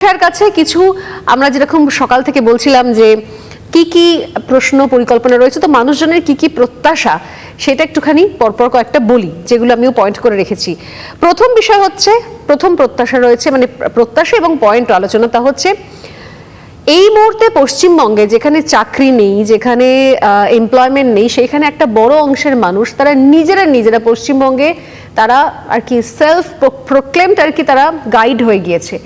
শিক্ষার কাছে কিছু আমরা যেরকম সকাল থেকে বলছিলাম যে কি কি প্রশ্ন পরিকল্পনা রয়েছে, তো মানুষজনের কি কি প্রত্যাশা সেটা একটুখানি পরপর কয়েকটা বলি, যেগুলো আমিও পয়েন্ট করে রেখেছি। প্রথম বিষয় হচ্ছে, প্রথম প্রত্যাশা রয়েছে, মানে প্রত্যাশা এবং পয়েন্ট আলোচনা, তা হচ্ছে এই মুহূর্তে পশ্চিমবঙ্গে যেখানে চাকরি নেই, যেখানে এমপ্লয়মেন্ট নেই, সেখানে একটা বড় অংশের মানুষ তারা নিজেরা পশ্চিমবঙ্গে তারা আর কি সেলফ প্রোক্লেমড আর কি তারা গাইড হয়ে গিয়েছে।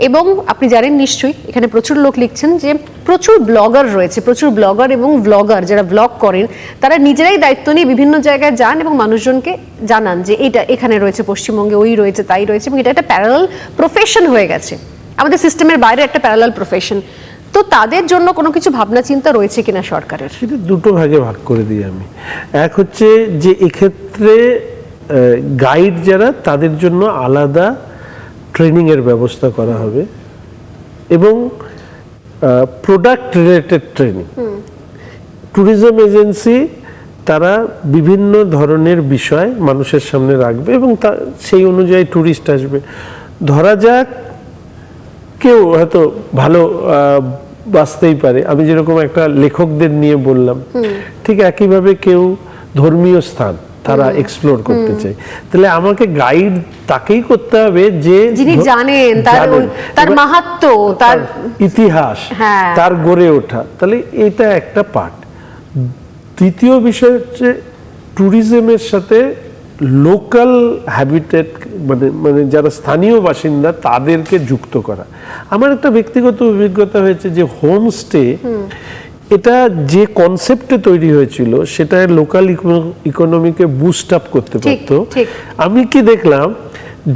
এবং আপনি জানেন নিশ্চয়ই, এখানে প্রচুর লোক লিখছেন যে প্রচুর ব্লগার রয়েছে, প্রচুর ব্লগার এবং ভ্লগার যারা ব্লগ করেন, তারা নিজেরাই দায়িত্ব নিয়ে বিভিন্ন জায়গায় যান এবং মানুষজনকে জানান যে এটা এখানে রয়েছে, পশ্চিমবঙ্গে ওই রয়েছে, তাই রয়েছে, এবং এটা একটা প্যারালাল প্রফেশন হয়ে গেছে, আমাদের সিস্টেমের বাইরে একটা প্যারালাল প্রফেশন। তো তাদের জন্য কোনো কিছু ভাবনা চিন্তা রয়েছে কিনা সরকারের? সেটা দুটো ভাগে ভাগ করে দিই আমি। এক হচ্ছে যে এক্ষেত্রে গাইড যারা, তাদের জন্য আলাদা ট্রেনিংয়ের ব্যবস্থা করা হবে এবং product related training. Tourism agency তারা বিভিন্ন ধরনের বিষয় মানুষের সামনে রাখবে এবং সেই অনুযায়ী ট্যুরিস্ট আসবে। ধরা যাক কেউ হয়তো ভালো বাঁচতেই পারে, আমি যেরকম একটা লেখকদের নিয়ে বললাম, ঠিক একইভাবে কেউ ধর্মীয় স্থান তারা এক্সপ্লোর করতে চায়, তাহলে আমাকে গাইড তাকেই করতে হবে যে যিনি জানেন তার মাহাত্ম্য, তার ইতিহাস, তার গড়ে ওঠা। তাহলে এটা একটা পার্ট। দ্বিতীয় বিষয় হচ্ছে ট্যুরিজমের সাথে লোকাল হ্যাবিটেট, মানে যারা স্থানীয় বাসিন্দা তাদেরকে যুক্ত করা। আমার একটা ব্যক্তিগত অভিজ্ঞতা হয়েছে যে হোমস্টে, এটা যে কনসেপ্টে তৈরি হয়েছিল সেটা লোকাল ইকোনমিকে বুস্ট আপ করতে পারতো। আমি কি দেখলাম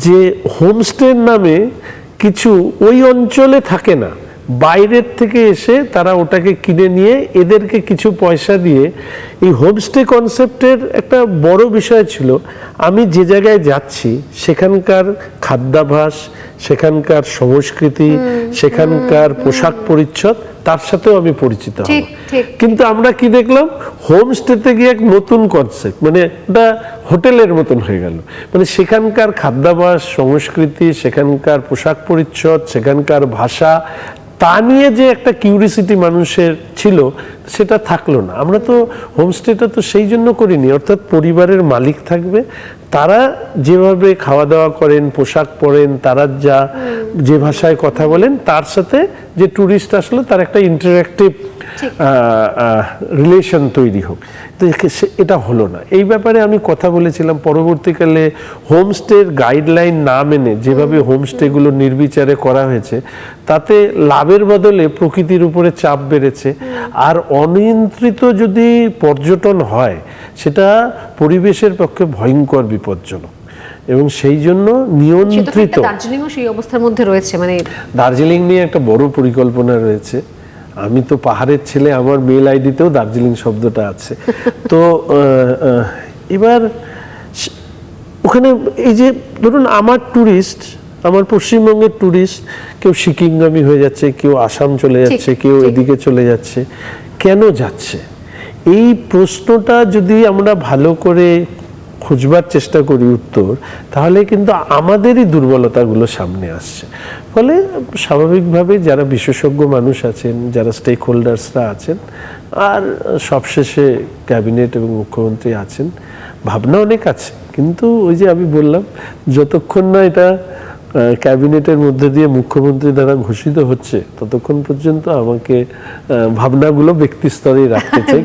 যে হোমস্টের নামে কিছু ওই অঞ্চলে থাকে না, বাইরের থেকে এসে তারা ওটাকে কিনে নিয়ে এদেরকে কিছু পয়সা দিয়ে, এই হোমস্টে কনসেপ্টের একটা বড় বিষয় ছিল আমি যে জায়গায় যাচ্ছি সেখানকার খাদ্যাভ্যাস, সেখানকার সংস্কৃতি, সেখানকার পোশাক পরিচ্ছদ, তার সাথেও আমি পরিচিত হব। কিন্তু আমরা কি দেখলাম, হোমস্টেতে গিয়ে এক নতুন কনসেপ্ট, মানে ওটা হোটেলের মতন হয়ে গেল। মানে সেখানকার খাদ্যাভ্যাস, সংস্কৃতি, সেখানকার পোশাক পরিচ্ছদ, সেখানকার ভাষা, তা নিয়ে যে একটা কিউরিসিটি মানুষের ছিল সেটা থাকলো না। আমরা তো হোমস্টেটা তো সেই জন্য করিনি, অর্থাৎ পরিবারের মালিক থাকবে, তারা যেভাবে খাওয়া দাওয়া করেন, পোশাক পরেন, তারা যে ভাষায় কথা বলেন, তার সাথে যে ট্যুরিস্ট আসলো তার একটা ইন্টারঅ্যাক্টিভ রিলেশন তৈরি হোক। তো এটা হলো না। এই ব্যাপারে আমি কথা বলেছিলাম। পরবর্তীকালে হোমস্টের গাইডলাইন না মেনে যেভাবে হোমস্টেগুলো নির্বিচারে করা হয়েছে, তাতে লাভের বদলে প্রকৃতির উপরে চাপ বেড়েছে। আর অনিয়ন্ত্রিত যদি পর্যটন হয়, সেটা পরিবেশের পক্ষে ভয়ঙ্কর বিপজ্জনক। এবং সেই জন্য নিয়ন্ত্রিত, দার্জিলিংও সেই অবস্থার মধ্যে রয়েছে। মানে দার্জিলিং নিয়ে একটা বড় পরিকল্পনা রয়েছে। আমি তো পাহাড়ের ছেলে, আমার মেল আইডিতেও দার্জিলিং শব্দটা আছে। তো এবার ওখানে এই যে ধরুন আমার ট্যুরিস্ট, আমার পশ্চিমবঙ্গের ট্যুরিস্ট, কেউ সিকিমগামী হয়ে যাচ্ছে, কেউ আসাম চলে যাচ্ছে, কেউ এদিকে চলে যাচ্ছে, কেন যাচ্ছে? এই প্রশ্নটা যদি আমরা ভালো করে খুঁজবার চেষ্টা করি উত্তর, তাহলে কিন্তু আমাদেরই দুর্বলতাগুলো সামনে আসছে। ফলে স্বাভাবিকভাবে যারা বিশেষজ্ঞ মানুষ আছেন, যারা স্টেক হোল্ডার্সরা আছেন, আর সবশেষে ক্যাবিনেট এবং মুখ্যমন্ত্রী আছেন, ভাবনা অনেক আছে। কিন্তু ওই যে আমি বললাম, যতক্ষণ না এটা ক্যাবিনেটের মধ্যে দিয়ে মুখ্যমন্ত্রী দ্বারা ঘোষিত হচ্ছে, ততক্ষণ পর্যন্ত আমাকে ভাবনাগুলো ব্যক্তি স্তরেই রাখতে চাই।